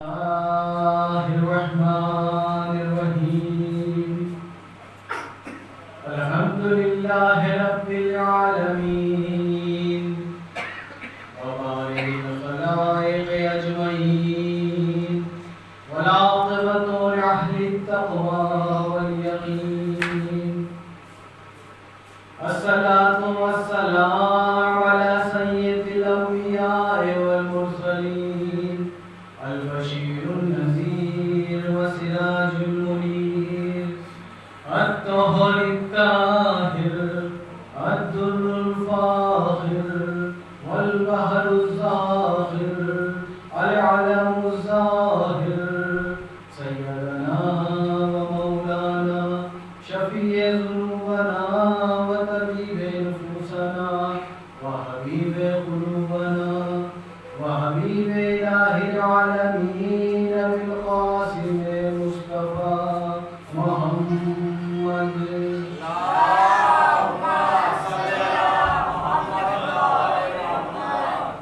الله الرحمن الرحيم الحمد لله رب العالمين وبارئ الخلائق أجمعين والعاقبة لأهل التقوى واليقين الصلاة والسلام على سيد الأنبياء والمرسلين البشير النذير وسراج المنير الطهر الطاهر الدر الفاخر والبحر الزاخر العلم الزاهر سيدنا ومولانا شفيع ذنوبنا وطبيب نفوسنا وحبيب قلوبنا وحبيب إله العالمين بالقاسم مصطفى محمد اللهم صل على محمد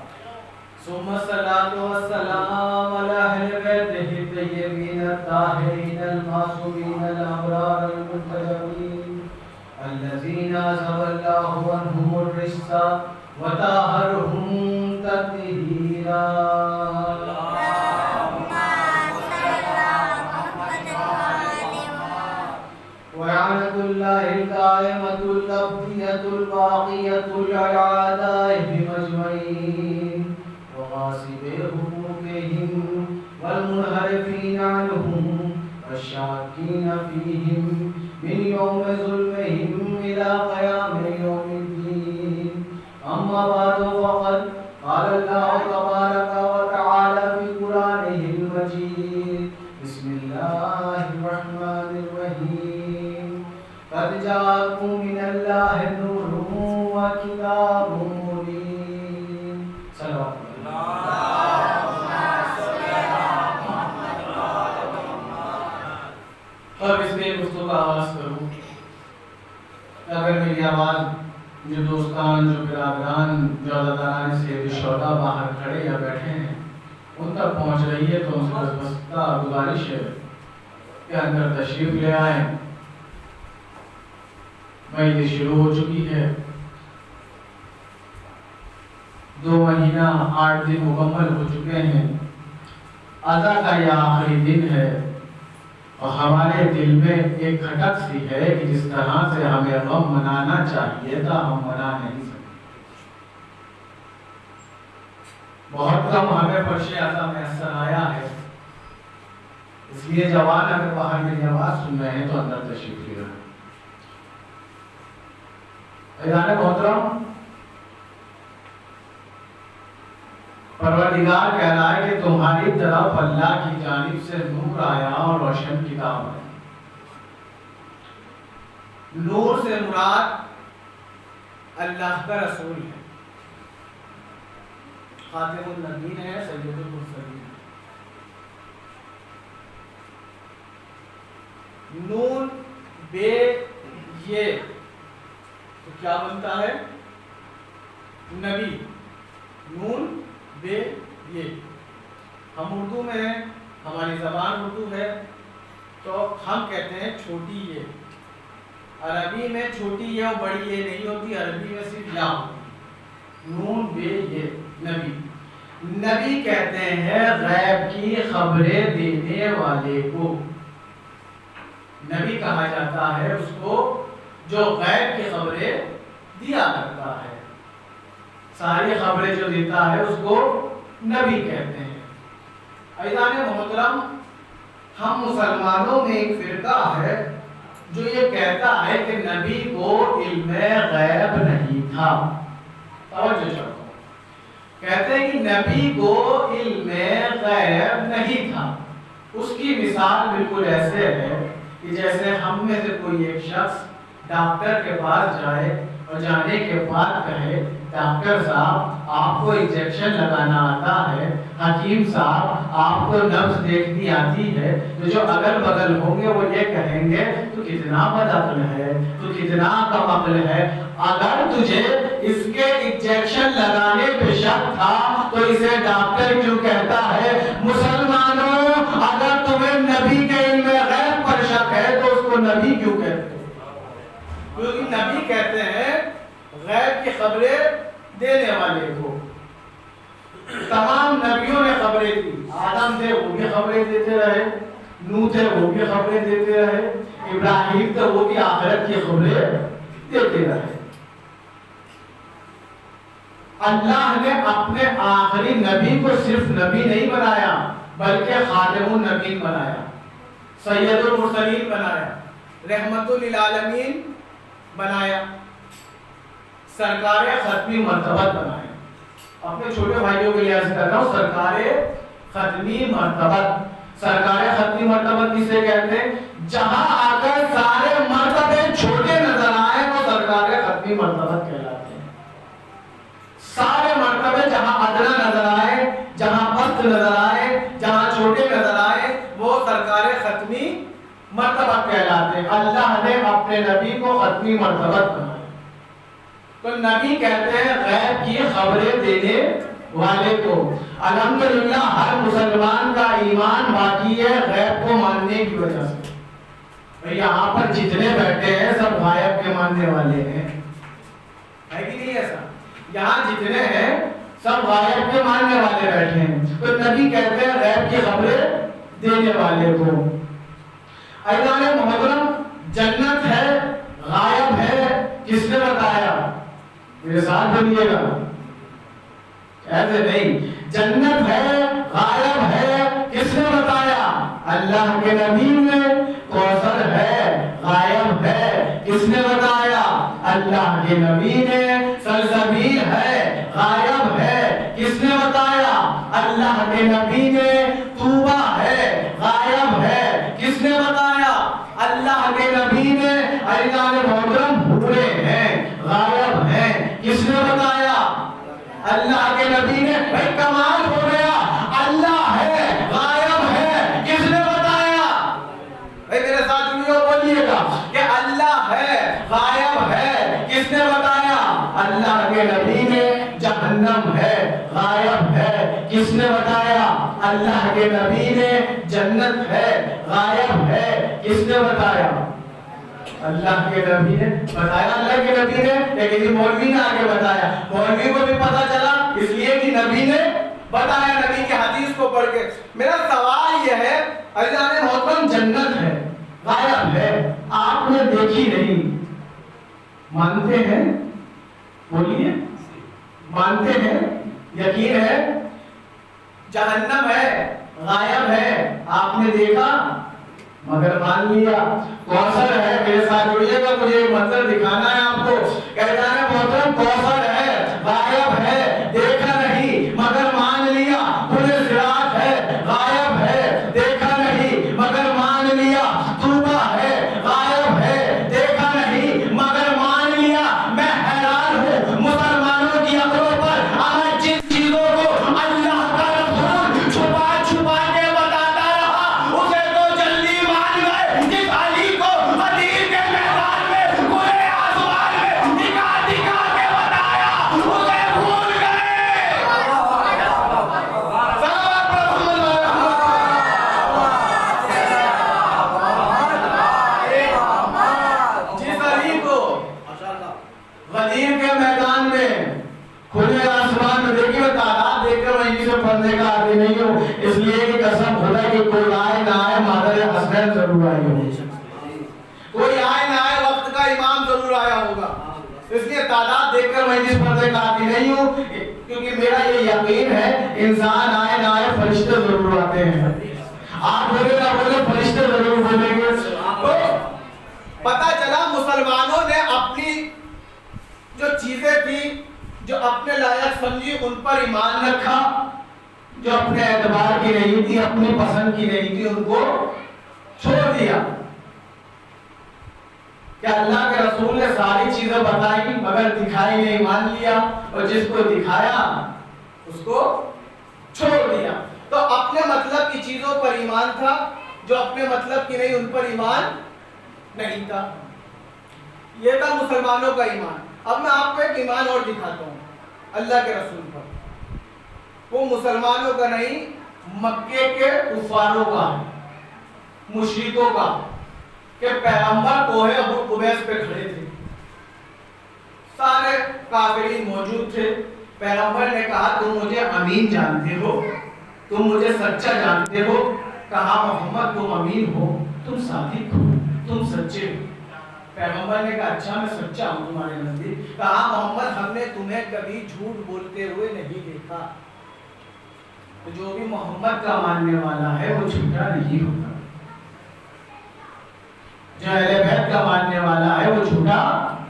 ثم الصلاة والسلام على أهل بيته الطيبين الطاهرين المعصومين الأبرار المنتجبين الذين أذهب الله عنهم الرجس وطهرهم تطهيرا وعنة الله القائمة الأبدية الباقية الأعداء بمجمعين وغاصبي حقوقهم والمنحرفين عنهم والشاكين فيهم من يوم ظلمهم إلى قيام يوم الدين أما بعد فقد قال الله تبارك وتعالى في قرآنه المجيد بسم الله الرحمن الرحيم قد جاءكم من الله نور وكتاب مبين صلوات اب اس میں گفتگو کا آغاز کروں اگر میری آواز جو دوستان جو برادران جو عزاداران سے شہداء باہر کھڑے یا بیٹھے ہیں ان تک پہنچ رہی ہے تو ان سے بستہ گزارش ہے کہ اندر تشریف لے آئیں مہینے شروع ہو چکی ہے 2 مہینہ 8 دن مکمل ہو چکے ہیں عزا کا یہ آخری دن ہے اور ہمارے دل میں ایک کھٹک سی ہے کہ جس طرح سے ہمیں غم منانا چاہیے تھا ہم منا نہیں سکتے بہت کم ہمیں فرش عزا میسر آیا ہے اس لیے جوان اگر باہر میری آواز سن رہے ہیں تو اندر تشریف لے رہے ہیں عزیزان محترم پروردگار کہہ رہا ہے کہ تمہاری طرف اللہ کی جانب سے نور آیا اور روشن کتاب ہے نور سے مراد اللہ کا رسول ہے خاتم النبیین ہے سید المرسلین نون بے یہ تو کیا بنتا ہے نبی نون بے یہ ہم اردو میں ہیں ہماری زبان اردو ہے تو ہم کہتے ہیں چھوٹی یہ عربی میں چھوٹی یہ اور بڑی یہ نہیں ہوتی عربی میں صرف یا ہوتی نون بے یہ نبی نبی کہتے ہیں غیب کی خبریں دینے والے کو نبی کہا جاتا ہے اس کو جو غیب کی خبریں دیا کرتا ہے ساری خبریں جو دیتا ہے اس کو نبی کہتے ہیں عزیزان محترم ہم مسلمانوں میں ایک فرقہ ہے جو یہ کہتا ہے کہ نبی کو علم غیب نہیں تھا توجہ چاہتا ہوں کہتے ہیں کہ نبی کو علم غیب نہیں تھا اس کی مثال بالکل ایسے ہے کہ جیسے ہم میں سے کوئی ایک شخص ڈاکٹر کے پاس جائے اور جانے کے بعد کہے ڈاکٹر صاحب آپ کو انجیکشن لگانا آتا ہے حکیم صاحب آپ کو نبض دیکھنی آتی ہے تو جو اگل بغل ہوں گے وہ یہ کہیں گے تو کتنا بد عقل ہے تو کتنا کم عقل ہے اگر تجھے اس کے انجیکشن لگانے پہ شک تھا تو اسے ڈاکٹر کیوں کہتا ہے؟ مسلمانوں نبی کیوں کہتے ہیں؟ کیونکہ نبی کہتے ہیں غیب کی خبریں دینے والے کو. تمام نبیوں نے خبریں دی. آدم تھے وہ بھی خبریں دیتے رہے, نوح تھے وہ بھی خبریں دیتے رہے, ابراہیم تھے وہ بھی آخرت کی خبریں دیتے رہے. اللہ نے اپنے آخری نبی کو صرف نبی نہیں بنایا بلکہ خاتم النبیین بنایا, سید المرسلین بنایا, رحمت للعالمین بنایا, سرکار ختمی مرتبت بنایا. اپنے چھوٹے بھائیوں کے لیے عرض کر رہا ہوں, سرکار ختمی مرتبت. سرکار ختمی مرتبت کسے کہتے ہیں؟ جہاں آ کر سارے مرتبے چھوٹے نظر آئے وہ سرکار ختمی مرتبت کہلاتے ہیں. سارے مرتبے جہاں ادنا نظر آئے, جہاں پست نظر آئے, جہاں چھوٹے نظر آئے وہ سرکار ختمی مرتبت کہلاتے ہیں. اللہ نے اپنے نبی کو ختمی مرتبت بنایا. تو نبی کہتے ہیں غیب کی خبریں دینے والے کو. الحمدللہ ہر مسلمان کا ایمان باقی ہے غیب کو ماننے کی وجہ سے. یہاں پر جتنے بیٹھے ہیں سب غائب کے ماننے والے ہیں, ہے کہ نہیں ایسا؟ یہاں جتنے ہیں سب غائب کے ماننے والے بیٹھے ہیں. تو نبی کہتے ہیں غیب کی خبریں دینے والے کو. ایضاً محترم, جنت ہے غائب ہے کس نے بتایا؟ میرے ساتھ بولیے گا, ایسے نہیں. جنت ہے غائب ہے کس نے بتایا؟ اللہ کے نبی نے. کوثر ہے غائب ہے کس نے بتایا؟ اللہ کے نبی نے. سلسبیل ہے غائب ہے کس نے بتایا؟ اللہ کے نبی نے. طوبہ ہے غائب ہے کس نے بتایا؟ اللہ کے نبی نے. ایضاً محترم بھولے ہیں غائب ہیں کس نے بتایا؟ اللہ کے نبی نے. بھائی کمال ہو گیا, اللہ ہے غائب ہے کس نے بتایا؟ بھائی میرے ساتھ بولیے گا کہ اللہ ہے غائب ہے کس نے بتایا؟ اللہ کے نبی نے. جہنم ہے غائب ہے کس نے بتایا؟ اللہ کے نبی نے. جنت ہے غائب ہے کس نے بتایا؟ اللہ کے نبی نے بتایا. اللہ کے نبی نے, لیکن مولوی نے آگے بتایا. مولوی کو بھی پتا چلا اس لیے کہ نبی نے بتایا, نبی کی حدیث کو پڑھ کے. میرا سوال یہ ہے, ایضاً محترم جنت ہے غائب ہے آپ نے دیکھی نہیں, مانتے ہیں؟ بولیے, مانتے ہیں؟ یقین ہے؟ جہنم ہے غائب ہے آپ نے دیکھا مگر مان لیا. کوثر ہے, میرے ساتھ جڑیے گا, مجھے ایک منظر دکھانا ہے آپ کو. کہنا ہے محترم کوثر ہے غائب ہے دیکھا نہیں مگر مان لیا. پورے صراط ہے غائب ہے دیکھا نہیں مگر مان لیا. طوبہ ہے غائب ہے دیکھا نہیں مگر مان لیا. میں حیران ہوں مسلمانوں کی عقلوں پر, آج جن چیزوں کو اللہ کا رسول چھپا چھپا کے بتاتا رہا اسے تو جلدی مان گئے. جس علی کو بدیر کے میدان میں کھلے آسمان میں دکھا دکھا کے بتایا اسے بھول گئے. جس علی کو غدیر کے میدان میں کھلے آسمان میں, دیکھیے میں تعداد دیکھ کر میں سے پڑھنے کا عادی نہیں ہوں, اس لیے کہ قسم خدا کہ کوئی آئے نہ آئے مادر حسنین ضرور آئی ہو, کوئی آئے نہ آئے وقت کا امام ضرور آیا ہوگا. اس لیے تعداد دیکھ کر میں اس پردے کا عادی نہیں ہوں, کیونکہ میرا یہ یقین ہے انسان آئے نہ آئے فرشتے ضرور آتے ہیں. آپ بولے نہ بولے فرشتے ضرور بولیں گے. تو پتہ چلا مسلمانوں نے اپنی جو چیزیں تھی جو اپنے لائق سمجھی ان پر ایمان رکھا, جو اپنے اعتبار کی نہیں تھی اپنی پسند کی نہیں تھی ان کو چھوڑ دیا. کہ اللہ کے رسول نے ساری چیزیں بتائی مگر دکھائی نہیں, مان لیا, اور جس کو دکھایا اس کو چھوڑ دیا. تو اپنے مطلب کی چیزوں پر ایمان تھا, جو اپنے مطلب کی نہیں ان پر ایمان نہیں تھا. یہ تھا مسلمانوں کا ایمان. اب میں آپ کو ایک ایمان اور دکھاتا ہوں اللہ کے رسول پر. وہ مسلمانوں کا نہیں, مکے کے کفاروں کا, مشرکوں کا. کہ پیغمبر کوہ قبیس پہ کھڑے تھے، سارے کافرین موجود تھے. پیغمبر نے کہا تم مجھے امین جانتے ہو، تم مجھے سچا جانتے ہو؟ کہا محمد تم امین ہو، تم صادق ہو، تم سچے ہو. پیغمبر نے کہا اچھا میں سچا ہوں تمہارے نزدیک. کہا محمد ہم نے تمہیں کبھی جھوٹ بولتے ہوئے نہیں دیکھا. جو بھی محمد کا ماننے والا ہے وہ جھوٹا نہیں ہوتا، جو اہل بیت کا ماننے والا ہے وہ جھوٹا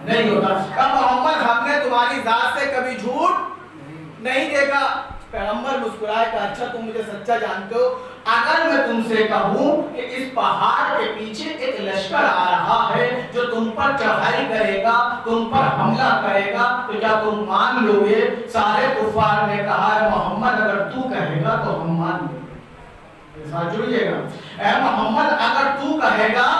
نہیں ہوتا. کہا محمد ہم نے تمہاری ذات سے کبھی جھوٹ نہیں دیکھا. پیغمبر مسکرائے کہ اچھا تم مجھے سچا جانتے ہو، اگر میں تم سے کہوں کہ اس پہاڑ کے پیچھے ایک لشکر آ رہا ہے جو تم پر چڑھائی کرے گا، تم پر حملہ کرے گا، تو کیا تم مان لو گے؟ سارے کفار نے کہا ہے محمد اگر تو کہے گا تو ہم مان لیں گے. ساتھ جڑیے گا، اے محمد اگر تو کہے گا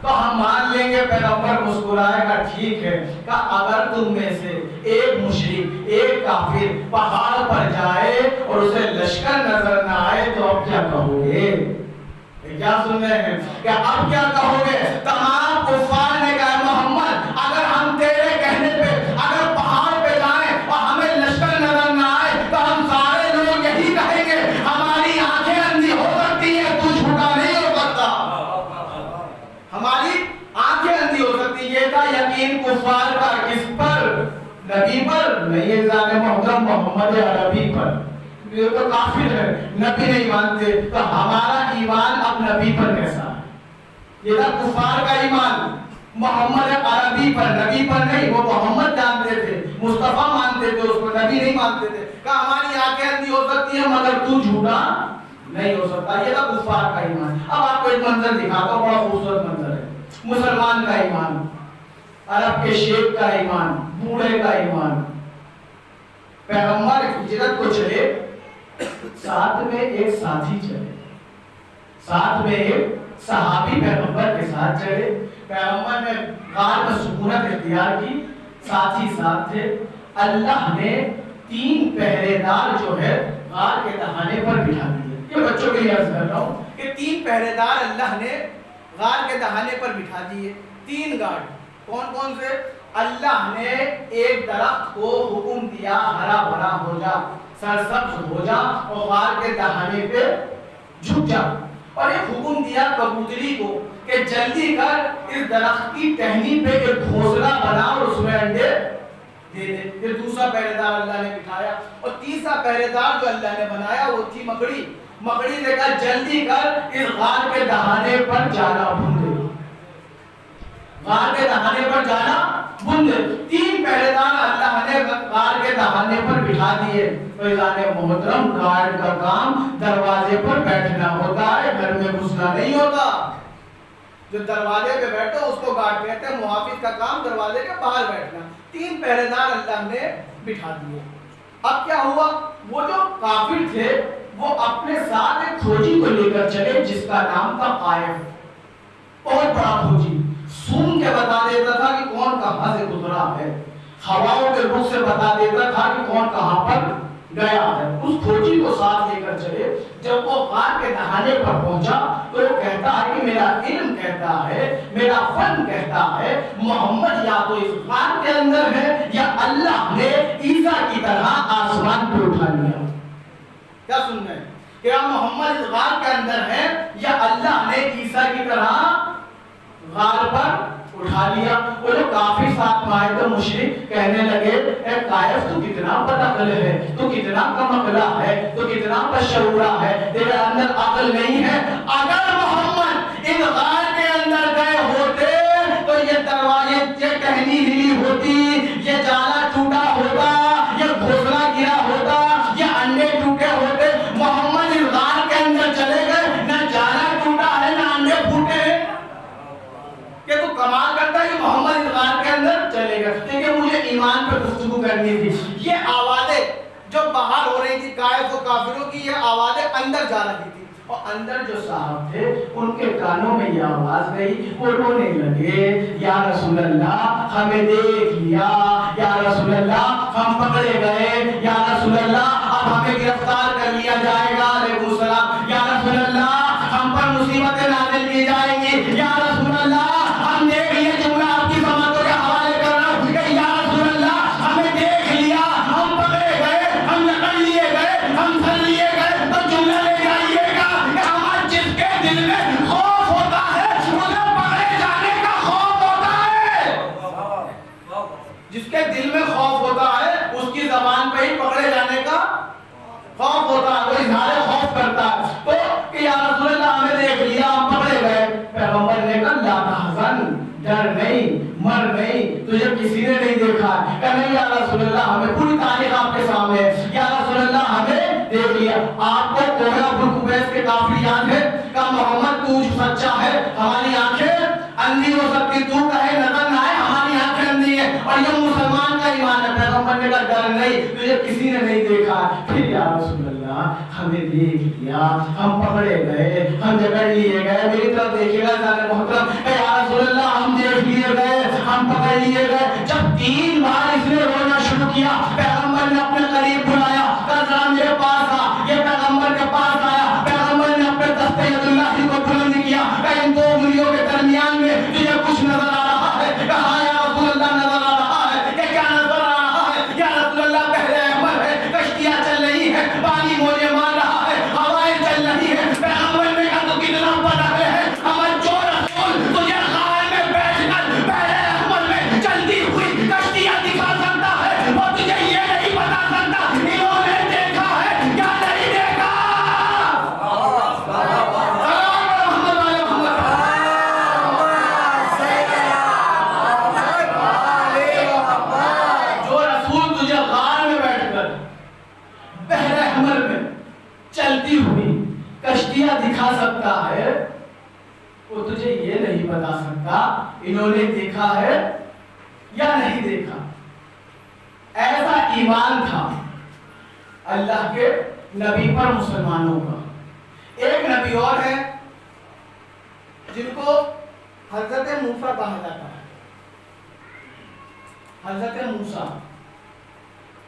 تو ہم مان لیں گے. پیغمبر مسکرائے گا ٹھیک ہے. کہ اگر تم میں سے ایک مشرک ایک کافر پہاڑ پر جائے اور اسے لشکر نظر نہ آئے تو اب کیا کہو گے؟ کیا سن رہے ہیں کہ اب کیا کہو گے؟ تمام کفار نے کہا محمد اگر ہم تیرے کہنے پہ اگر پہاڑ پہ جائیں اور ہمیں لشکر نظر نہ آئے تو ہم سارے لوگ یہی کہیں گے ہماری آنکھیں اندھی ہو سکتی ہے، تو جھوٹا نہیں ہو سکتا. ہماری آنکھیں اندھی ہو سکتی. یہ تھا یقین کفار کا کس پر؟ نبی پر نہیں. جانے محترم محمد عربی پر. یہ تو کافر ہے، نبی نہیں مانتے، تو ہمارا ایمان اب نبی پر کیسا ہے؟ یہ تھا کفار کا ایمان محمد عربی پر، نبی پر نہیں. وہ محمد جانتے تھے، مصطفیٰ مانتے تھے، اس کو نبی نہیں مانتے تھے. کہ ہماری آنکھیں اندھی ہو سکتی ہیں مگر تو جھوٹا نہیں ہو سکتا. یہ تھا کفار کا ایمان. اب آپ کو ایک منظر دکھاتا ہوں، بڑا خوبصورت منظر ہے. مسلمان کا ایمان، عرب کے شیخ کا ایمان، بوڑھے کا ایمان. پیغمبر ہجرت کو چلے، ساتھ میں ایک ساتھی چلے، ساتھ میں ایک صحابی پیغمبر کے ساتھ چلے. پیغمبر نے غار میں سکونت اختیار کی، ساتھی ساتھ تھے. اللہ نے 3 پہرے دار جو ہے غار کے دہانے پر بٹھا دیے. یہ بچوں کے لیے عرض کر رہا ہوں کہ 3 پہرے دار اللہ نے غار کے دہانے پر بٹھا دیے. 3 گارڈ. کون کون سے؟ اللہ نے ایک درخت کو حکم دیا ہرا بھرا ہو جا، سرسبز ہو جا اور غار کے دہانے پہ جھک جا. اور ایک حکم دیا کبوتری کو کہ جلدی کر اس درخت کی ٹہنی پہ ایک گھونسلہ بنا اور اس میں انڈے دے دے. پھر دوسرا پہرے دار اللہ نے بٹھایا اور تیسرا پہرے دار جو اللہ نے بنایا وہ تھی مکڑی. مکڑی نے کہا جلدی کر اس غار کے دہانے پر جانا بھون دے، غار کے دہانے پر جانا بھون دے. 3 پہرے دار اللہ نے غار کے دہانے پر بٹھا دیے. فیضان محترم گارڈ کا کام دروازے پر بیٹھنا ہوتا ہے، گھر میں گھسنا نہیں ہوتا. جو دروازے پہ بیٹھو اس کو گارڈ کہتے ہیں. محافظ کا کام دروازے کے باہر بیٹھنا. 3 پہرے دار اللہ نے بٹھا دیے. اب کیا ہوا؟ وہ جو کافر تھے وہ اپنے ساتھ ایک کھوجی کو لے کر چلے جس کا نام تھا قائف. بہت بڑا کھوجی، سون کے بتا دیتا تھا کہ کون کہاں سے گزرا ہے، ہواؤں کے رخ سے بتا دیتا تھا کہ کون کہاں پر گیا ہے. اس کھوجی کو ساتھ لے کر چلے. جب وہ غار کے دہانے پر پہنچا تو وہ کہتا ہے کہ میرا علم کہتا ہے، میرا فن کہتا ہے محمد یا تو اس غار کے اندر ہے یا اللہ نے عیسیٰ کی طرح آسمان پہ اٹھا لیا. کیا سن رہے ہیں کہ محمد اس غار کے اندر ہے یا اللہ نے عیسیٰ کی طرح غار پر اٹھا لیا. وہ جو کافی ساتھ میں آئے تو مشرک کہنے لگے اے قائف تو کتنا بد عقل ہے، تو کتنا کم عقلہ ہے، تو کتنا بشعورہ ہے، تیرے اندر عقل نہیں ہے. اگر محمد ان غار کے اندر گئے ہوتے تو یہ دروازے یہ ٹہنی ہلی ہوتی، یہ جالا ٹوٹا ہوتا، یہ گھونسلہ گرا ہوتا، یہ انڈے ٹوٹے ہوتے. محمد اس غار کے اندر چلے گئے، نہ جالا ٹوٹا ہے نہ انڈے پھوٹے. کہ تو کمال کرتا ہے کہ محمد اس غار کے اندر چلے گا. لیکن مجھے ایمان پر گفتگو کرنی تھی. یہ آوازیں جو باہر ہو رہی تھی قائف و کافروں کی، یہ آوازیں اندر جا رہی تھی اور اندر جو صاحب تھے ان کے کانوں میں یہ آواز گئی. وہ رونے لگے یا رسول اللہ ہمیں دیکھ لیا، یا رسول اللہ ہم پکڑے گئے، یا رسول اللہ اب ہمیں گرفتار کر لیا جائے گا. علیکم السلام. یا رسول اللہ ہم پر مصیبتیں نازل کی جائیں گی. یا رسول اللہ ہماری آنکھیں اندھی ہو سکتی، تو کہے نظر نہ آئے، ہماری آنکھیں اندھی ہیں، اور یہ مسلمان کا ایمان ہے۔ پیغمبر نے کہا ڈر نہیں، تجھے کسی نے نہیں دیکھا۔ پھر یا رسول اللہ ہمیں دیکھ لیا، ہم پکڑے گئے، ہم جکڑ لیے گئے، میری طرف دیکھیے گا زیادہ محترم، یا رسول اللہ ہم دیکھ لیے گئے، ہم پکڑ لیے گئے۔ جب 3 بار اس نے رونا شروع کیا، پیغمبر نے اپنے قریب بلایا، کہا ذرا میرے پاس آ۔ یہ پیغمبر کے پاس آیا، پیغمبر نے اپنے دستے ید اللہ کو بلند کیا، کہ ان 2 انگلیوں کے درمیان میں تجھے کچھ نظر آ رہا ہے؟ کہا یا رسول اللہ نظر آ رہا ہے۔ کہ کیا نظر آ رہا ہے؟ یا رسول اللہ بحر احمر ہے، کشتیاں چل رہی ہیں، پانی موجے مار رہا ہے، ہوائیں چل رہی ہیں۔ پیغمبر نے کہا تو کتنا بڑا ہے، ہمیں جو رسول تجھے غار میں بیٹھ کر بحر احمر میں چلتی ہوئی کشتیاں دکھا سکتا ہے، وہ تجھے یہ نہیں بتا سکتا انہوں نے دیکھا ہے یا نہیں دیکھا۔ جو رسول تجھے غار میں بیٹھ کر بحر احمر میں چلتی ہوئی کشتیاں دکھا سکتا ہے، وہ تجھے یہ نہیں بتا سکتا انہوں نے دیکھا ہے یا نہیں دیکھا۔ ایسا ایمان تھا اللہ کے نبی پر مسلمانوں کا۔ ایک نبی اور ہے جن کو حضرت موسیٰ کہا جاتا ہے۔ حضرت موسیٰ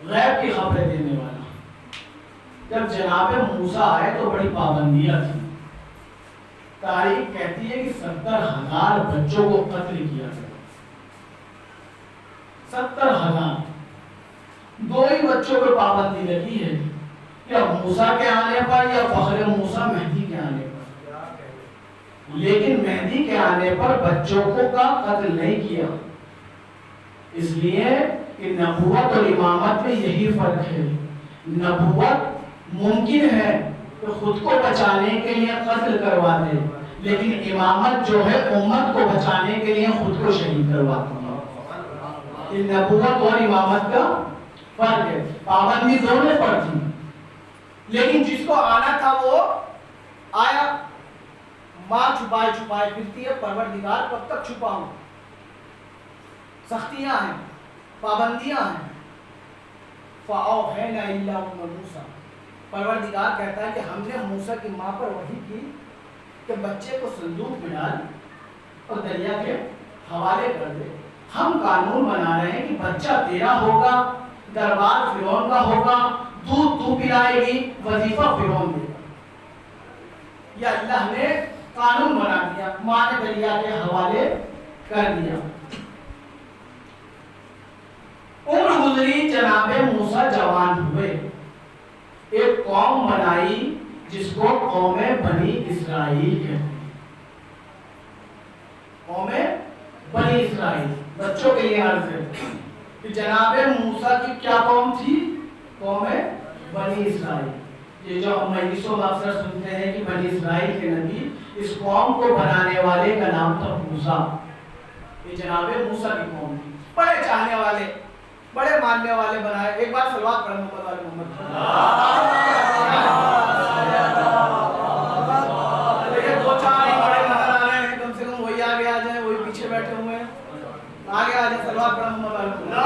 غیب کی خبریں دینے والا۔ جب جناب موسیٰ آئے تو بڑی پابندیاں تھیں۔ تاریخ کہتی ہے کہ 70,000 بچوں کو قتل کیا گیا۔ 70,000۔ 2 ہی بچوں پر پابندی لگی ہے، یا موسیٰ کے آنے پر یا فخر موسیٰ مہدی کے آنے پر۔ لیکن مہدی کے آنے پر بچوں کو کا قتل نہیں کیا، اس لیے کہ نبوت اور امامت میں یہی فرق ہے۔ نبوت ممکن ہے کہ خود کو بچانے کے لیے قتل کروا دے، لیکن امامت جو ہے امت کو بچانے کے لیے خود کو شہید کرواتی ہے۔ یہ نبوت اور امامت کا فرق ہے۔ پابندی دونوں پر تھی، لیکن جس کو آنا تھا وہ آیا۔ ماں چھپائے چھپائے پھرتی ہے، پروردگار کب تک چھپاؤں؟ سختیاں ہیں، پابندیاں ہیں۔ فَأَوْحَيْنَا إِلَىٰ أُمِّ مُوسَىٰ، پروردگار کہتا ہے کہ ہم نے موسیٰ کی ماں پر وحی کی کہ بچے کو صندوق میں ڈال اور دریا کے حوالے کر دے۔ ہم قانون بنا رہے ہیں کہ بچہ تیرا ہوگا، دربار فرعون کا ہوگا، دودھ تو پلائے گی، وظیفہ فرعون دے گا۔ یہ اللہ نے قانون بنا دیا، ماں نے دریا کے حوالے کر دیا۔ عمر گزری، جناب موسیٰ جوان ہوئے، ایک قوم بنائی جس کو قوم بنی اسرائیل کہتے ہیں۔ قوم بنی اسرائیل، بچوں کے لیے عرض ہے کہ جناب موسیٰ کی کیا قوم تھی؟ قوم بنی اسرائیل۔ یہ جو ہم مجلسوں میں اکثر سنتے ہیں کہ بنی اسرائیل کے نبی، اس قوم کو بنانے والے کا نام تھا موسیٰ۔ یہ جناب موسیٰ کی قوم تھی، بڑے چاہنے والے، بڑے ماننے والے بنائے۔ ایک بار صلوات پڑھیں محمد علی محمد۔ دیکھیں 2-4 ہی بڑے نظر آ رہے ہیں، کم سے کم وہی آگے آ جائیں، وہی پیچھے بیٹھے ہوئے ہیں، آگے آ جائیں۔ صلوات پڑھیں محمد علی محمد۔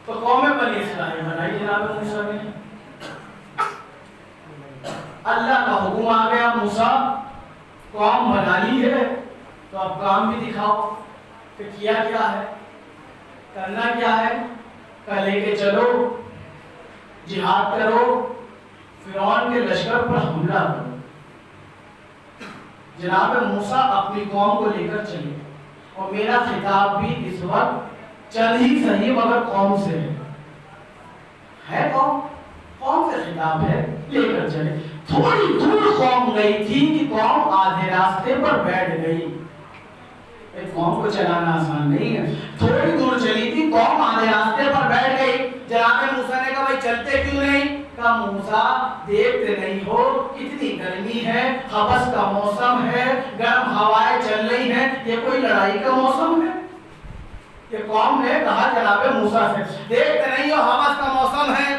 تو قوم بنی اسرائیل بنائی جناب موسیٰ نے۔ اللہ کا حکم آ گیا، موسیٰ قوم بنا لی ہے تو اب کام بھی دکھاؤ کہ کیا کیا ہے، کرنا کیا ہے۔ کہ لے کے چلو، جہاد کرو، فرعون کے لشکر پر حملہ کرو۔ جناب موسیٰ اپنی قوم کو لے کر چلے، اور میرا خطاب بھی اس وقت چند ہی صحیح مگر قوم سے ہے۔ قوم سے خطاب ہے، لے کر چلے۔ تھوڑی دور قوم گئی تھی کہ قوم آدھے راستے پر بیٹھ گئی۔ ایک قوم کو چلانا آسان نہیں ہے۔ تھوڑی دور چلی تھی، قوم آدھے راستے پر بیٹھ گئی۔ جناب موسیٰ نے کہا بھائی چلتے کیوں نہیں؟ کہا موسیٰ دیکھتے نہیں ہو کتنی گرمی ہے، حبس کا موسم ہے، گرم ہوائیں چل رہی ہیں، یہ کوئی لڑائی کا موسم ہے؟ یہ قوم نے کہا جناب موسیٰ سے، دیکھتے نہیں ہو حبس کا موسم ہے،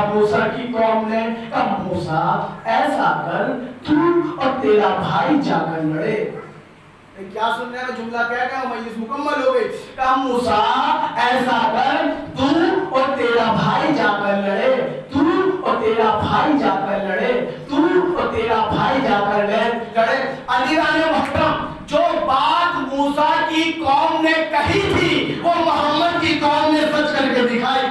تھا موسیٰ کی قوم نے؟ کہا موسیٰ ایسا کر تو اور تیرا بھائی جا کر لڑے. کیا سننے کا جملہ کیا کہا؟ مجلس مکمل ہو گئی. کہا موسیٰ ایسا کر تو اور تیرا بھائی جا کر لڑے, تو اور تیرا بھائی جا کر لڑے, تو اور تیرا بھائی جا کر لڑے. عزیزان محترم, جو بات موسیٰ کی قوم نے کہی تھی وہ محمد کی قوم نے سچ کر کے دکھائی.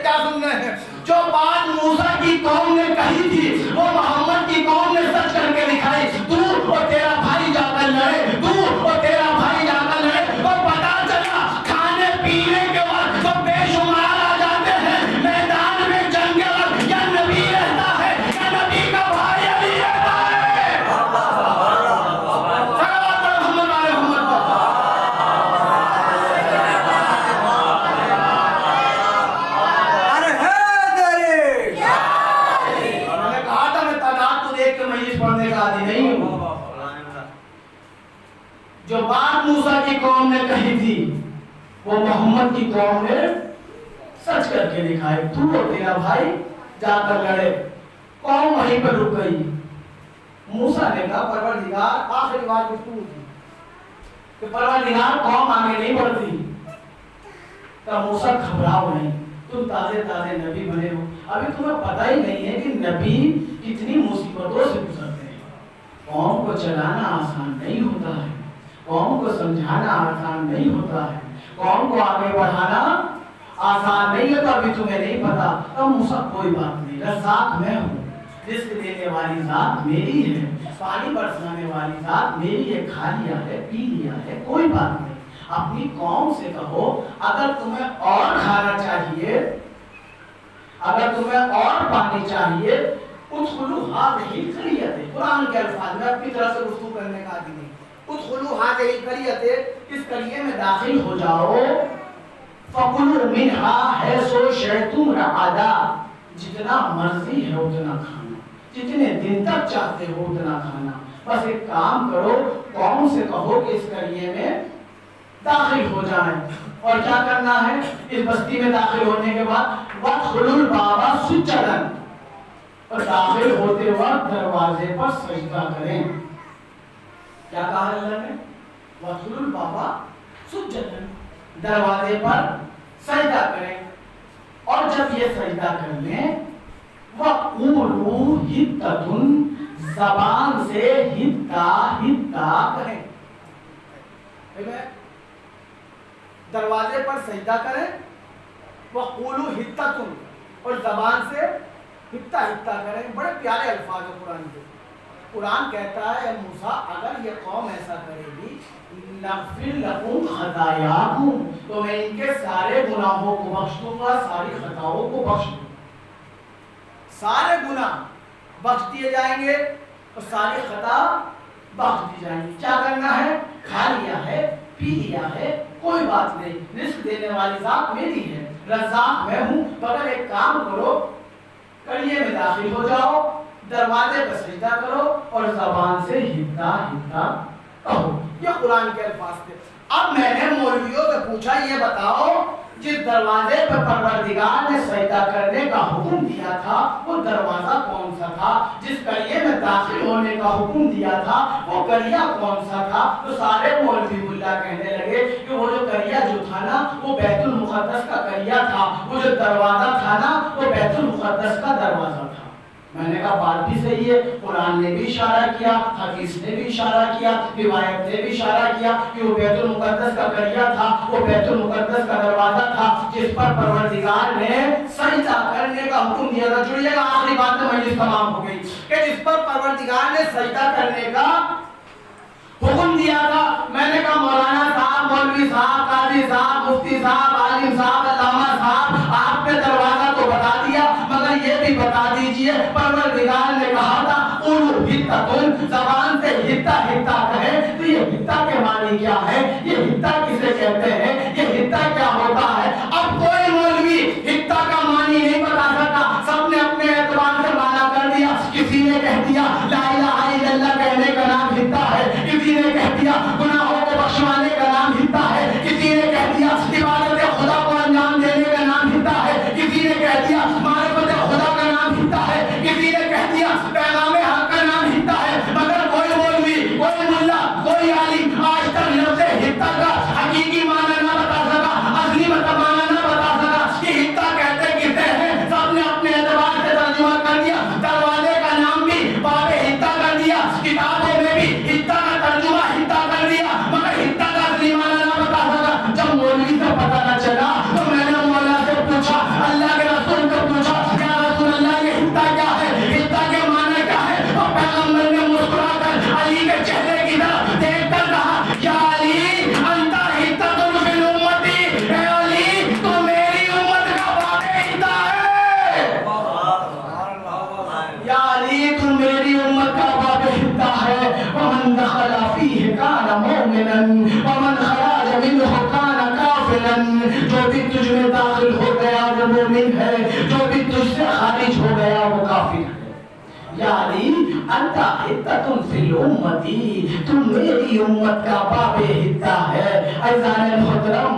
کیا سن رہے ہیں؟ جو بات موسیٰ کی قوم نے کہی تھی وہ محمد کی قوم نے سچ کر کے دکھائی. تو اور تیرا بھائی جا کر لڑے, تو اور تیرا بھائی جا کر لڑے. اور پتا چلا کھانے پینے کے وقت تو بے شمار آ جاتے ہیں, میدان میں جنگ کے وقت یا نبی رہتا ہے یا نبی کا بھائی علی رہتا ہے. جو بات موسیٰ کی قوم نے کہی تھی وہ محمد کی قوم نے سچ کر کے دکھائی. تو اور تیرا بھائی جا کر لڑے. قوم وہیں پر رک گئی. موسیٰ نے کہا پروردگار, آخری بات گفتگو تھی کہ پروردگار قوم آگے نہیں بڑھتی. کہا موسیٰ گھبراؤ نہیں, تم تازے تازے نبی بنے ہو, ابھی تمہیں پتہ ہی نہیں ہے کہ نبی کتنی مصیبتوں سے گزرتے ہیں. قوم کو چلانا آسان نہیں ہوتا ہے, قوم کو سمجھانا آسان نہیں ہوتا ہے, قوم کو آگے بڑھانا آسان نہیں ہوتا. ابھی تمہیں نہیں پتا. اب موسیٰ کوئی بات نہیں, رزاق میں ہوں, رزق دینے والی ذات میری ہے, پانی برسانے والی ذات میری ہے, کھا لیا ہے پی لیا ہے, کوئی بات نہیں. اپنی قوم سے کہو اگر تمہیں اور کھانا چاہیے, اگر تمہیں اور پانی چاہیے, ادخلوا هذه القرية. قرآن کے الفاظ میں اپنی طرح سے گفتگو کرنے کا عادی نہیں. ادخلوا هذه القرية, اس قریے میں داخل ہو جاؤ. فکلوا منها حيث شئتم رغدا, جتنا مرضی ہے اتنا کھانا, جتنے دن تک چاہتے ہو اتنا کھانا. بس ایک کام کرو, قوم سے کہو کہ اس قریے میں داخل ہو جائیں. اور کیا کرنا ہے اس بستی میں داخل ہونے کے بعد؟ وادخلوا الباب سجدا, اور داخل ہوتے وقت دروازے پر سجدہ کریں. کیا کہا اللہ نے؟ وادخلوا الباب سجدا, دروازے پر سجدہ کریں. اور جب یہ سجدہ کر لیں, وَقُولُوا حِطَّةٌ, زبان سے حِطّہ حِطّہ کہیں. دروازے پر سجدہ کریں, وَقُولُوا حِطَّةٌ, اور زبان سے حِطّہ حِطّہ کریں. بڑے پیارے الفاظ ہیں قرآن کے. قرآن کہتا ہے اے موسیٰ اگر یہ قوم ایسا کرے گی نغفر لکم خطایاکم, تو میں ان کے سارے گناہوں کو بخش دوں گا, ساری خطاؤں کو بخش دوں گا. سارے گناہ بخش دیے جائیں گے اور ساری خطا بخش دی جائیں گی. کیا کرنا ہے؟ کھا لیا ہے پی لیا ہے, کوئی بات نہیں, رزق دینے والی ذات میری ہے, رزاق میں ہوں. مگر ایک کام کرو, قریے میں داخل ہو جاؤ, دروازے پر سجدہ کرو اور زبان سے حِطّہ حِطّہ کہو. یہ قرآن کے الفاظ تھے. اب میں نے مولویوں سے پوچھا یہ بتاؤ جس دروازے پر پروردگار نے سجدہ کرنے کا حکم دیا تھا وہ دروازہ کون سا تھا؟ جس قریے میں داخل ہونے کا حکم دیا تھا وہ قریہ کون سا تھا؟ تو سارے مولوی ملا کہنے لگے کہ وہ جو قریہ جو تھا نا وہ بیت المقدس کا قریہ تھا, وہ جو دروازہ تھا نا وہ بیت المقدس کا دروازہ تھا. میں نے کہا بات بھی صحیح ہے, قرآن نے بھی اشارہ کیا, حدیث نے بھی اشارہ کیا, روایت نے بھی اشارہ کیا کہ وہ بیت المقدس کا قریہ تھا, وہ بیت المقدس کا دروازہ تھا جس پر پروردگار نے سجدہ کرنے کا حکم دیا تھا. جڑیے گا, آخری بات میں مجلس تمام ہو گئی کہ جس پر پروردگار نے سجدہ کرنے کا حکم دیا تھا. میں نے کہا مولانا صاحب, مولوی صاحب, قاضی صاحب, مفتی صاحب, عالم صاحب, علامہ صاحب, آپ نے دروازہ تو بتا دیا مگر یہ بھی بتا دیجئے پروردگار نے کہا تھا قولوا حِطَّةٌ, زبان سے حِطّہ حِطّہ کہے. تو یہ حِطّہ کے معنی کیا ہے؟ یہ حِطّہ کسے کہتے ہیں؟ یہ حِطّہ کیا ہوتا ہے؟ اب کوئی مولوی حِطّہ کا معنی نہیں بتا سکتا, سب نے اپنے اعتبار سے معنی کر دیا. کسی نے کہہ دیا لا الہ الا اللہ کہنے کا نام حِطّہ ہے, کسی نے کہہ دیا گناہوں کو بخشوانے کا نام حِطّہ ہے, کسی نے کہہ دیا عبادت خدا کو انجام دینے کا نام حِطّہ ہے, کسی نے کہہ دیا معرفت مؤمنا ومن خرج منه كان كافرا. جو بھی تجھ میں داخل ہو گیا وہ مومن ہے، جو بھی تجھ سے خارج ہو گیا وہ کافر ہے. یا علی انت حتۃ فی الامتی، تم میری امت کا باب حتہ ہے. عزیزان محترم،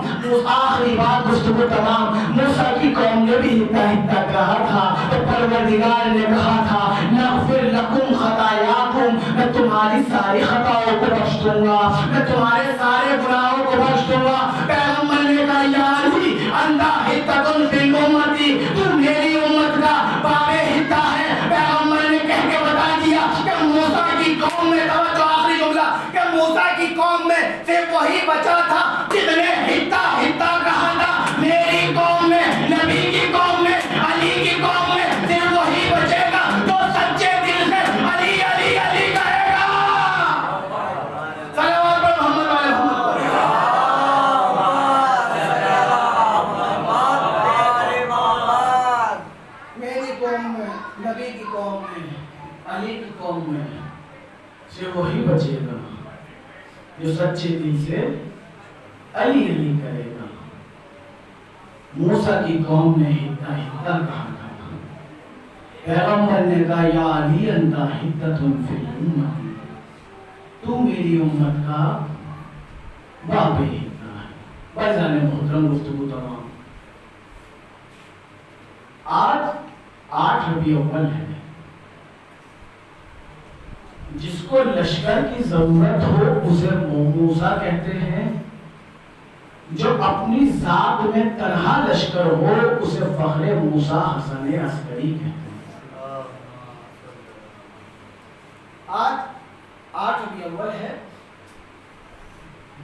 آخری بات گفتگو تمام. موسیٰ کی قوم نے بھی حتہ حتہ کہا تھا تو پروردگار نے کہا تھا نغفر لکم خطایاکم، میں تمہاری ساری خطاؤں کو بخش دوں گا، میں تمہارے سارے گناہوں کو بخش دوں گا. پیغمبر نے کہا یا علی انت حتۃ فی الامتی، تم میری امت کا باب حتہ ہے. پیغمبر نے کہہ کے بتا دیا کہ موسیٰ کی قوم میں، توجہ آخری جملہ، کہ موسیٰ کی قوم میں صرف وہی بچا تھا جس نے حتہ حتہ کہا تھا. میری قوم میں، نبی کی قوم میں، علی کی قوم میں صرف وہی بچے گا جو سچے دل سے علی علی علی کہے گا. صلوات پر محمد والے محمد. میری قوم میں، نبی کی قوم میں، علی کی قوم میں سے وہی بچے گا جو سچے دل سے علی علی کرے گا. موسیٰ کی قوم نے حتہ حتہ کہا تھا. پیغمبر نے کہا یا علی انت حتۃ فی الامتی، تو میری امت کا باب حتہ ہے. بھائیان محترم، گفتگو تمام. آج 8 ربیع الاول ہے. جس کو لشکر کی ضرورت ہو اسے موسیٰ کہتے ہیں، جو اپنی ذات میں تنہا لشکر ہو اسے فخر موسیٰ حسن عسکری کہتے ہیں. آج 8 ربیع الاول ہے.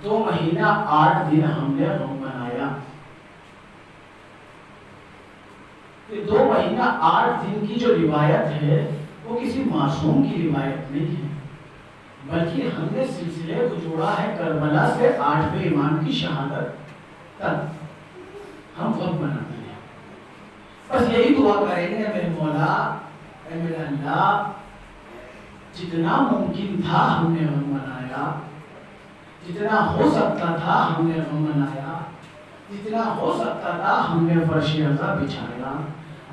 2 مہینہ 8 دن ہم نے غم منایا. یہ 2 مہینہ 8 دن کی جو روایت ہے وہ کسی معصوم کی روایت نہیں ہے، بلکہ ہم نے سلسلے کو جوڑا ہے کربلا سے 8ویں امام کی شہادت تک. ہم غم مناتے ہیں. بس یہی دعا کریں گے میرے مولا، اے میرا اللہ، جتنا ممکن تھا ہم نے غم منایا، جتنا ہو سکتا تھا ہم نے غم منایا، جتنا ہو سکتا تھا ہم نے فرش عزا بچھایا.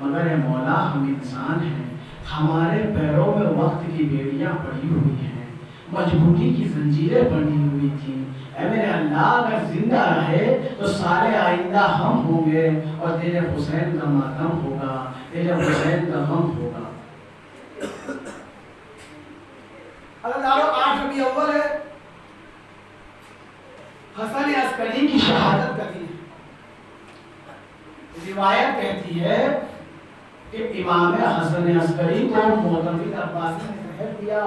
مگر اے مولا ہم انسان ہیں، ہمارے پیروں میں وقت کی بیڑیاں پڑی ہوئی ہیں، مجبوری کی زنجیریں بنی ہوئی تھیں. اے میرے اللہ، اگر زندہ رہے تو سارے آئندہ ہم ہوں گے اور دل حسین کا ماتم ہوگا، دل حسین کا غم ہوگا. اللہ تعالیٰ 8 ربیع الاول ہے، حسن عسکری کی شہادت کا دن ہے. روایت کہتی ہے کہ امام حسن عسکری کو معتمد عباسی نے زہر دیا.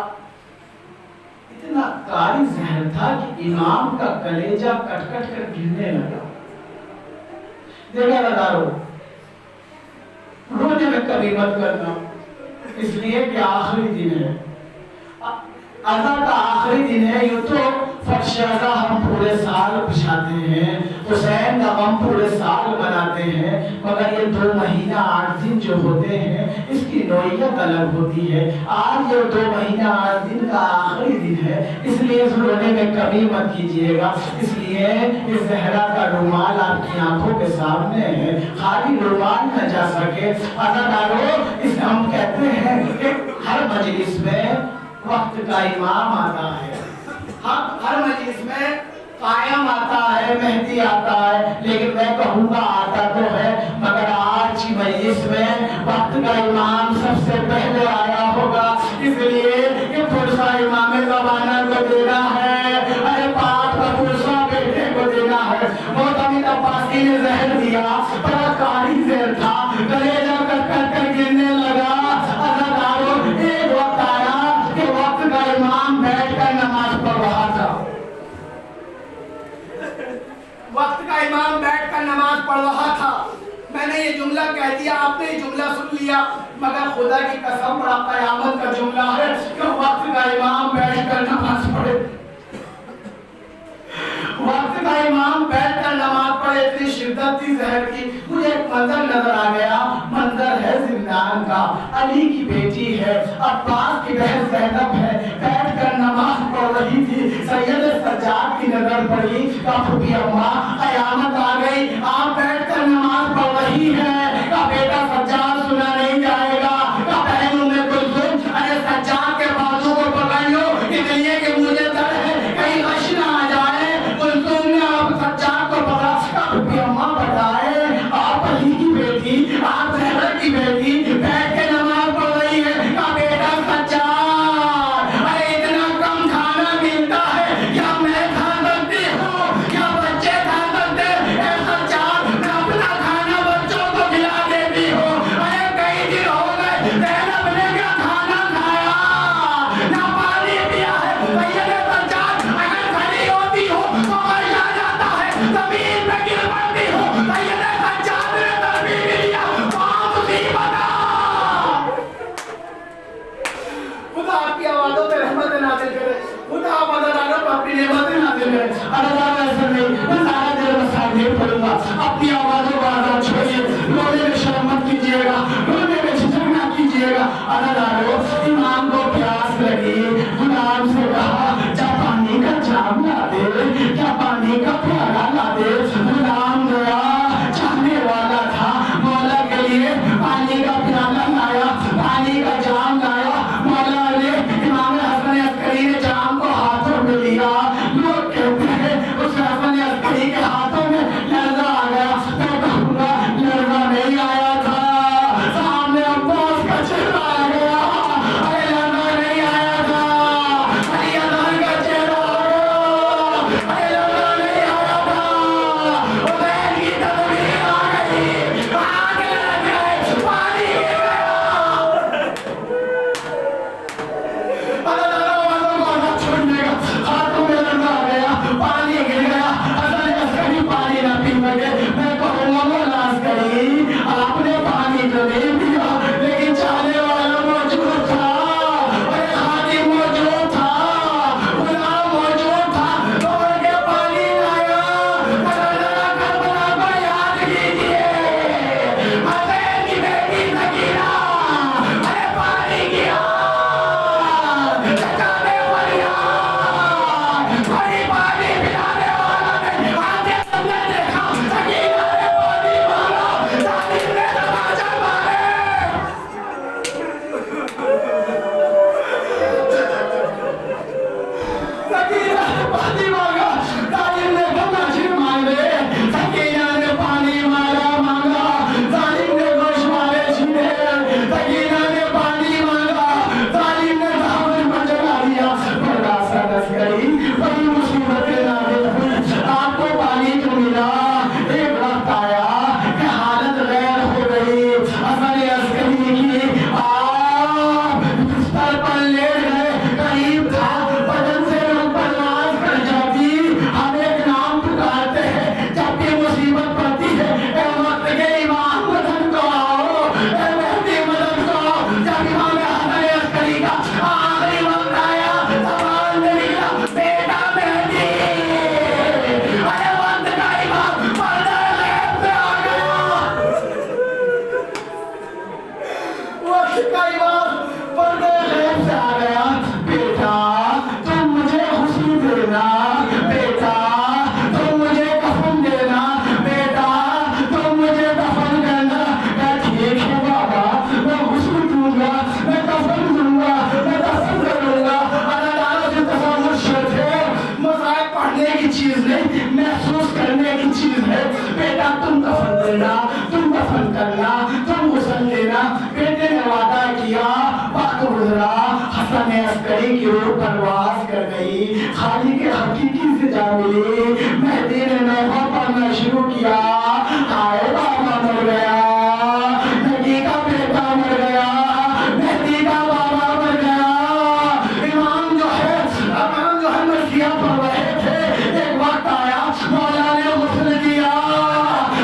اتنا کاری زہر تھا کہ امام کا کلیجہ کٹ کٹ کر گرنے لگا. دیکھیں نظارو، رونے میں کبھی مت کرنا، اس لیے کہ آخری دن ہے، عزا کا آخری دن ہے. یوں تو فرش عزا ہم پورے سال بچھاتے ہیں، حسین کا غم پورے سال مناتے ہیں، مگر یہ 2 مہینہ 8 دن جو ہوتے ہیں اس کی نوعیت الگ ہوتی ہے. آج یہ 2 مہینہ 8 دن کا آخری دن ہے، اس لیے اس رونے میں کمی مت کیجیے گا. اس لیے اس زہرا کا رومال آپ کی آنکھوں کے سامنے ہے، خالی رومال نہ جا سکے. عزادارو، اس ہم کہتے ہیں کہ ہر مجلس میں وقت کا امام آتا ہے، ہر مجلس میں قائم آتا ہے، مہدی آتا ہے، لیکن میں کہوں گا آتا تو ہے مگر آج کی مجلس میں وقت کا امام سب سے پہلے آیا ہوگا. اس لیے کہ پرسہ امام زمانہ کو دینا ہے، ارے پاک کا پرسہ بیٹے کو دینا ہے. معتمد عباسی نے زہر دیا، بڑا کاری زہر تھا، کلیجہ کٹ کٹ کر گرنے لگا. عزادارو، ایک وقت آیا کہ وقت کا امام بیٹھ کر نماز پڑھ رہا تھا. وقت کا امام بیٹھ کر نماز پڑھ رہا تھا. میں نے یہ جملہ کہہ دیا، آپ نے یہ جملہ سن لیا، مگر خدا کی قسم بڑا قیامت کا جملہ ہے کہ وقت کا امام بیٹھ کر نماز پڑھے. وقت کا امام بیٹھ کر نماز پڑھے. پر اتنی شدت تھی زہر کی. مجھے ایک منظر نظر آ گیا, منظر ہے زندان کا. علی کی بیٹی ہے, عباس کی بہن زینب ہے, بیٹھ کر نماز پڑھ رہی تھی. سید سجاد کی نظر پڑی, کہا پھوپھی اماں قیامت آ گئی, آپ بیٹھ کر نماز پڑھ رہی ہے. کہا بیٹا سجاد سنا نہیں جائے گا. کہا بہن ام کلثوم ارے سجاد کے بازو کو پکڑ لو, اس لیے کہ مجھے ڈر ہے کہیں غش نہ آ جائے. کلثوم نے آپ سجاد کو پکڑا. کہا پھوپھی اماں بتائے, آپ علی کی بیٹی, آپ زہرا کی بیٹی بیٹھ کے نماز پڑھ رہی ہے. کہا بیٹا سجاد ارے اتنا کم کھانا ملتا ہے, کیا میں کھا سکتی ہوں, کیا بچے کھا سکتے ہیں؟ اے سجاد میں اپنا کھانا بچوں کو کھلا دیتی ہوں. ارے کئی دن ہو گئے زینب نے کیا کھانا کھایا نہ پانی پیا ہے. سید سجاد اگر کھڑی ہوتی ہوں تو غش آ جاتا ہے, زمین پہ گر پڑتی ہوں. سید سجاد نے تربیت لیا, وہاں مصیبت آ. خدا آپ کی آوازوں پہ رحمت نازل کرے, خدا آپ عزیزانوں پہ اپنی نعمت نازل کرے. عزیزان ایسا نہیں, میں سارا دیر مسائل نہیں پڑھوں گا. اپنی آوازوں کو آزاد چھوڑیے, رونے میں شرم مت کیجیے گا, رونے میں جھجک نہ کیجیے گا. عزیزانوں امام کو پیاس لگی, غلام سے کہا جا پانی کا جام لا دے, جا پانی کا پیالہ لا دے. غلام گیا, چاہنے والا تھا مولا کے لیے پانی کا پیالہ لایا, پانی کا جام لایا. مولا نے امام حسن عسکری نے جام کو ہاتھوں میں لیا. لوگ کہتے ہیں اس حسن عسکری کے ہاتھوں میں لرزہ آ گیا. میں کہوں گا لرزہ نہیں آیا تھا, سامنے عباس کا چہرہ آ گیا. ارے لرزہ نہیں آیا تھا, علی اذان کا چہرہ آ گیا. ارے لرزہ نہیں آیا تھا, حسین کی تدبیر آ گئی, آگ لگ گئے, پانی گر گیا. ہاتھوں میں لرزہ آ گیا, پانی گر گیا. حسن عسکری پانی نہ پی سکے. میں کہوں گا مولا عسکری آپ نے پانی تو نہیں پیا, لیکن چاہنے والا موجود تھا, خادم موجود تھا, غلام موجود تھا, دوڑ کے پانی لایا. ذرا کربلا کو یاد کیجیے, حسین کی بیٹی سکینہ ارے پانی کی آگ, چچا نے فریاد, بڑی پانی پلانے والا نے آگے سب نے دیکھا, سکینہ نے پانی مانگا, ظالم نے تماچا مارے. سکینہ نے پانی مانگا, ظالم نے تماچے مارے. سکینہ نے پانی مانگا, ظالم نے گوشت مارے چھینے. سکینہ نے پانی مانگا, ظالم نے دامن پر جلا دیا. بڑا سا عسکری, بڑی مصیبتیں نازل ہوئی. آپ کو پانی تو ملا, ایک وقت آیا کہ حالت غیر ہو گئی. حسن عسکری کی آپ بستر پر لیٹ گئے, قریب تھا بدن سے روح پرواز کر جاتی. ہم ایک نام پکارتے ہیں جب بھی مصیبت پڑتی ہے, اے وقت کے امام مدد کو آؤ, اے مہدی مدد کو آؤ. جب امام حسن عسکری کا آخری وقت آیا, سوال میں نکلا بیٹا مہدی. ارے وقت کا امام پردہ غیب سے آ گیا, وقت کا امام پردہ غیب سے آ گیا. بیٹا تم مجھے خوشی دینا, بیٹا تم مجھے کفن دینا, بیٹا تم مجھے دفن کرنا. میں ٹھیک ہے بابا, میں غسل دوں گا, میں کفن دوں گا, میں دفن کروں گا. عزیزانوں سے تصور شرط ہے, مسائل پڑھنے کی چیز نہیں, محسوس کرنے کی چیز ہے. بیٹا تم کفن دینا, تم دفن کرنا, تم غسل دینا. بیٹے نے وعدہ کیا, وقت گزرا, حسن عسکری کی روح پرواز کر گئی, خالق حقیقی سے جا ملی. مہدی نے نوحہ پڑھنا شروع کیا, ہائے بابا مر گیا, نبی کا بیٹا مر گیا, مہدی کا بابا مر گیا. امام جو ہے مرثیہ پڑھ رہے تھے, ایک وقت آیا مولا نے غسل دیا,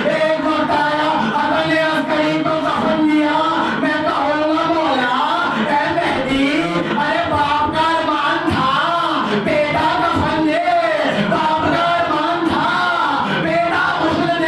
ایک وقت آیا حسن عسکری کو دفن دیا. میں کہوں گا مولا اے مہدی, ارے باپ کا ارمان تھا بیٹا دفن دے, باپ کا ارمان تھا بیٹا غسل دے.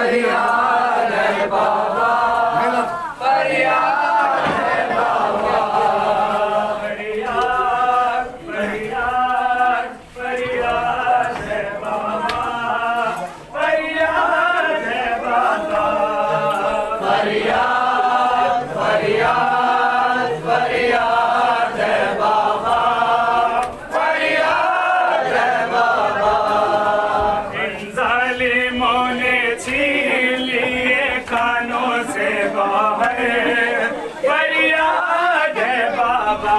فریاد ہے بابا، فریاد ہے بابا، فریاد فریاد فریاد ہے بابا، فریاد ہے بابا، فریاد فریاد فریاد ہے بابا، فریاد ہے بابا، ان ظالموں نے چھین لیے کانوں سے باہر، فریاد ہے بابا،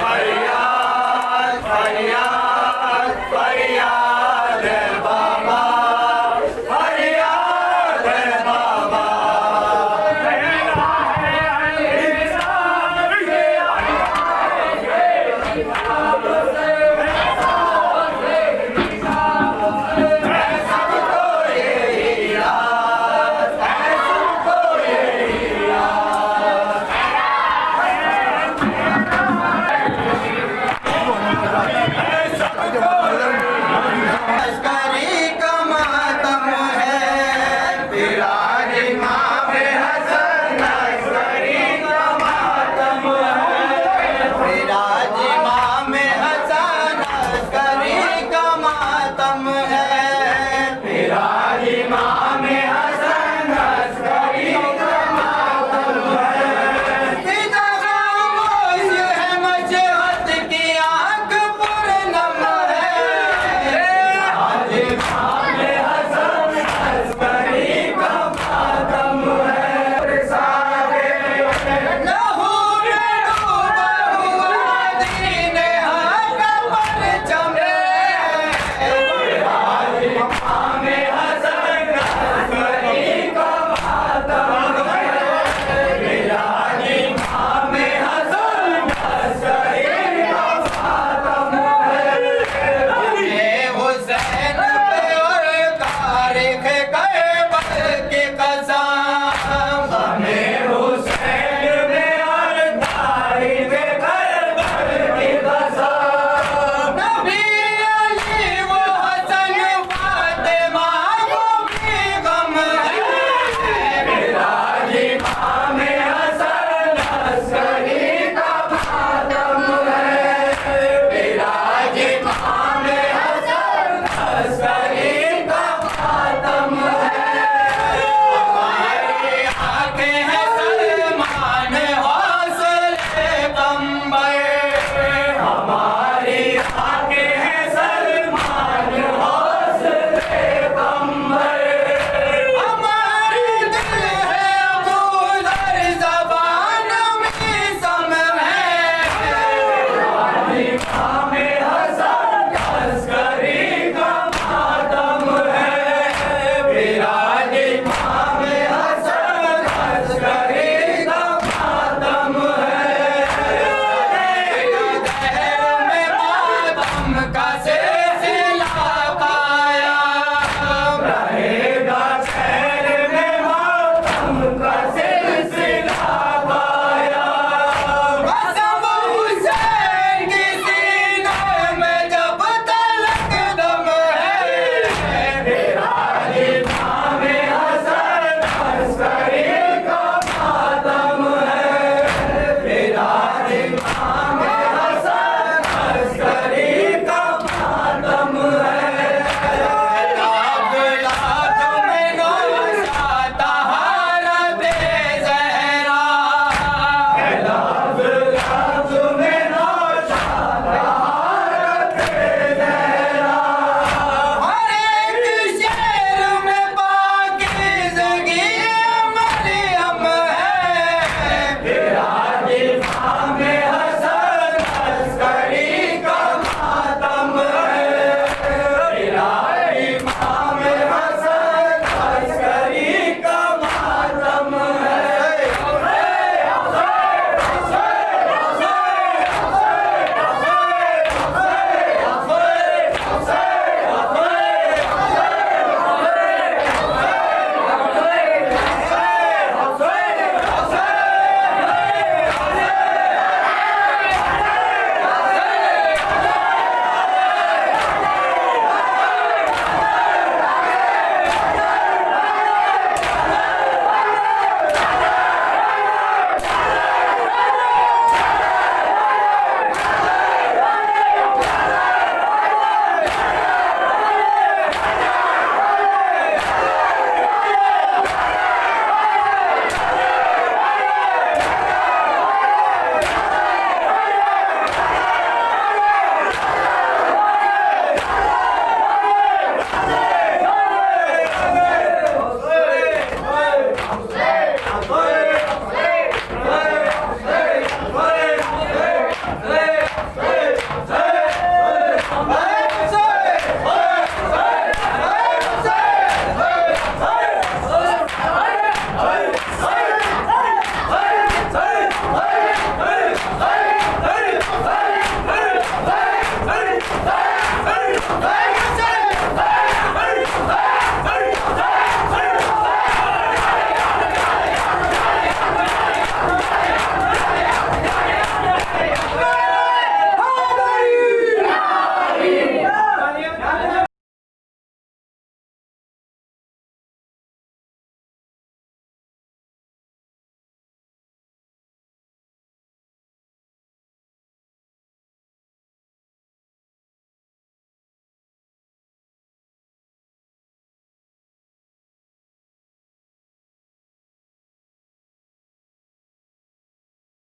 فریاد فریاد فریاد ہے بابا، فریاد ہے بابا، کہنا ہے انصاف سے سب کو یہی یاد، سب کو یہی یاد، سب کو عسکری کا ماتم ہے، فراق امام حسن عسکری کا ماتم ہے، فراق امام حسن عسکری کا ماتم ہے، فراق امام حسن عسکری کا ماتم ہے، ادھر خاموش ہے مشہد کی آنکھ پرنم ہے، آج امام حسن عسکری کا ماتم ہے، لہو میں ڈوبا ہوا دین حق کا پرچم ہے، آج امام حسن عسکری کا ماتم ہے، آج امام حسن عسکری کا ماتم ہے، یہ حسین پہ اور تاریخ کربل کی قسم، ہمیں حسین پہ اور تاریخ کربل کی قسم، نبی علی و حسن فاطمہ کو بھی غم ہے، فراق امام حسن عسکری کا ماتم ہے، فراق امام حسن عسکری کا ماتم ہے، ہماری آنکھیں ہیں سلمان حوصلے کمبر، ہماری آنکھیں ہیں سلمان حوصلے کمبر، ہماری دل ہے ابوذر زبان میں سم ہے، امام حسن عسکری کا ماتم ہے،